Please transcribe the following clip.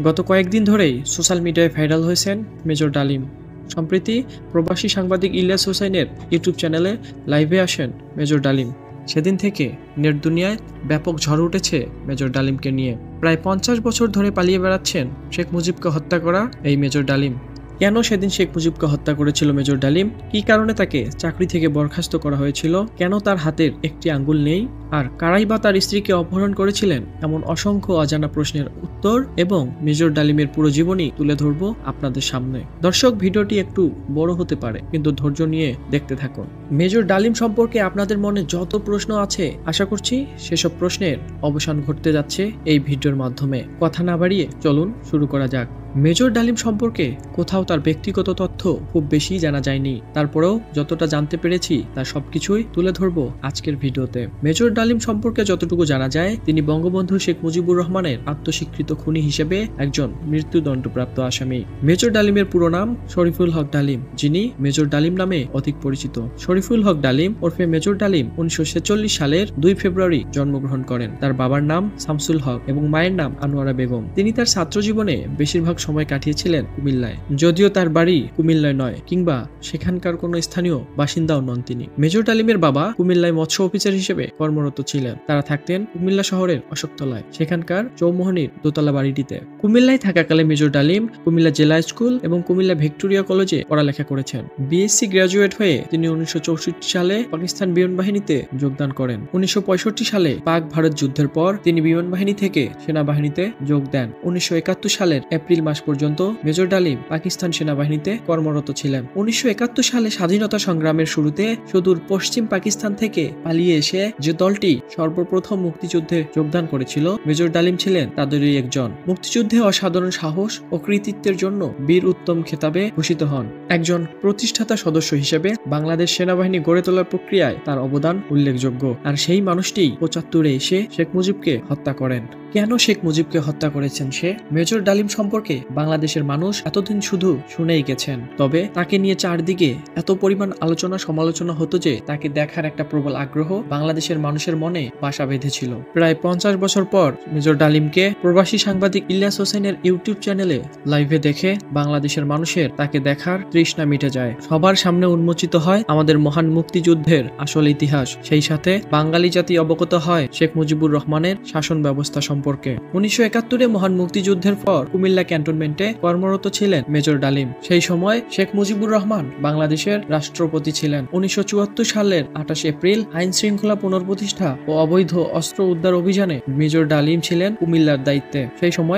গত কয়েকদিন ধরেই সোশ্যাল মিডিয়ায় ভাইরাল হয়েছেন মেজর ডালিম। সম্প্রতি প্রবাসী সাংবাদিক ইলিয়াস হোসাইনের ইউটিউব চ্যানেলে লাইভে আসেন মেজর ডালিম। সেদিন থেকে নেট দুনিয়ায় ব্যাপক ঝড় উঠেছে মেজর ডালিমকে নিয়ে। প্রায় 50 বছর ধরে পালিয়ে বেড়াচ্ছেন শেখ মুজিবকে হত্যা করা এই মেজর ডালিম। কেন সেদিন শেখ মুজিবকে হত্যা করেছিল মেজর ডালিম? কী কারণে তাকে চাকরি থেকে বরখাস্ত করা হয়েছিল? কেন তার হাতের একটি আঙ্গুল নেই? আর কারাই বা তার স্ত্রীকে অপহরণ করেছিলেন? এমন অসংখ্য অজানা প্রশ্নের উত্তর এবং মেজর ডালিমের পুরো জীবনী তুলে ধরবো আপনাদের সামনে। দর্শক, ভিডিওটি একটু বড় হতে পারে, কিন্তু ধৈর্য নিয়ে দেখতে থাকুন। মেজর ডালিম সম্পর্কে আপনাদের মনে যত প্রশ্ন আছে, আশা করছি সেসব প্রশ্নের অবসান ঘটতে যাচ্ছে এই ভিডিওর মাধ্যমে। কথা না বাড়িয়ে চলুন শুরু করা যাক। মেজর ডালিম সম্পর্কে কোথাও তার ব্যক্তিগত তথ্য খুব বেশি জানা যায়নি, তারপরেও যতটা জানতে পেরেছি তার সবকিছুই তুলে ধরবো আজকের ভিডিওতে। মেজর ডালিম সম্পর্কে যতটুকু জানা যায়, তিনি বঙ্গবন্ধু শেখ মুজিবুর রহমানের আত্মস্বীকৃত খুনি হিসেবে একজন মৃত্যুদণ্ডপ্রাপ্ত আসামি। মেজর ডালিমের পুরো নাম শরীফুল হক ডালিম, যিনি মেজর ডালিম নামে অধিক পরিচিত। শরীফুল হক ডালিম ওরফে মেজর ডালিম 1946 সালের 2 ফেব্রুয়ারি জন্মগ্রহণ করেন। তার বাবার নাম শামসুল হক এবং মায়ের নাম আনোয়ারা বেগম। তিনি তার ছাত্র জীবনে বেশিরভাগ সময় কাটিয়েছিলেন কুমিল্লায়, যদিও তার বাড়ি কুমিল্লায় নয় কিংবা সেখানকার কোনো স্থানীয় বাসিন্দাও নন তিনি। মেজর ডালিমের বাবা কুমিল্লায় মৎস্য অফিসার হিসেবে কর্মরত ছিলেন। তারা থাকতেন কুমিল্লা শহরের অশোকতলায়, সেখানকার চৌমোহনীর দোতলা বাড়িটিতে। কুমিল্লায় থাকাকালে মেজর ডালিম কুমিল্লা জেলা স্কুল এবং কুমিল্লা ভিক্টোরিয়া কলেজে পড়ালেখা করেছেন। বিএসসি গ্রাজুয়েট হয়ে তিনি 1964 সালে পাকিস্তান বিমান বাহিনীতে যোগদান করেন। 1965 সালে পাক ভারত যুদ্ধের পর তিনি বিমান বাহিনী থেকে সেনাবাহিনীতে যোগ দেন। 1971 সালের এপ্রিল মাস পর্যন্ত মেজর ডালিম পাকিস্তান সেনাবাহিনীতে কর্মরত ছিলেন। 1971 সালে স্বাধীনতা সংগ্রামের শুরুতে সুদূর পশ্চিম পাকিস্তান থেকে পালিয়ে এসে যে দলটি সর্বপ্রথম মুক্তিযুদ্ধে যোগদান করেছিল, মেজর ডালিম ছিলেন তাদেরই একজন। মুক্তিযুদ্ধে অসাধারণ সাহস ও কৃতিত্বের জন্য বীর উত্তম খেতাবে ভূষিত হন। একজন প্রতিষ্ঠাতা সদস্য হিসেবে বাংলাদেশ সেনাবাহিনী গড়ে তোলার প্রক্রিয়ায় তার অবদান উল্লেখযোগ্য। আর সেই মানুষটি 75-এ এসে শেখ মুজিবকে হত্যা করেন। কেন শেখ মুজিবকে হত্যা করেছেন সে? মেজর ডালিম সম্পর্কে বাংলাদেশের মানুষ এতদিন শুধু শুনেই গেছেন, তবে তাকে নিয়ে চারদিকে এত পরিমাণ আলোচনা সমালোচনা হতো যে তাকে দেখার একটা প্রবল আগ্রহ বাংলাদেশের মানুষের মনে বাসা বেঁধেছিল। প্রায় 50 বছর পর মেজর ডালিমকে প্রবাসী সাংবাদিক ইলিয়াস হোসেনের ইউটিউব চ্যানেলে লাইভে দেখে বাংলাদেশের মানুষের তাকে দেখার তৃষ্ণা মিটে যায়। সবার সামনে উন্মোচিত হয় আমাদের মহান মুক্তিযুদ্ধের আসল ইতিহাস। সেই সাথে বাঙালি জাতি অবগত হয় শেখ মুজিবুর রহমানের শাসন ব্যবস্থা সম্পর্কে। 1971-এ মহান মুক্তিযুদ্ধের পর কুমিল্লা ক্যান্টনমেন্টে কর্মরত ছিলেন মেজর ডালিম। সেই সময় শেখ মুজিবুর রহমান বাংলাদেশের রাষ্ট্রপতি ছিলেন। 1974 সালের 28 এপ্রিল আইন শৃঙ্খলা পুনঃপ্রতিষ্ঠা ও অবৈধ অস্ত্র উদ্ধার অভিযানে মেজর ডালিম ছিলেন কুমিল্লার দায়িত্বে। সেই সময়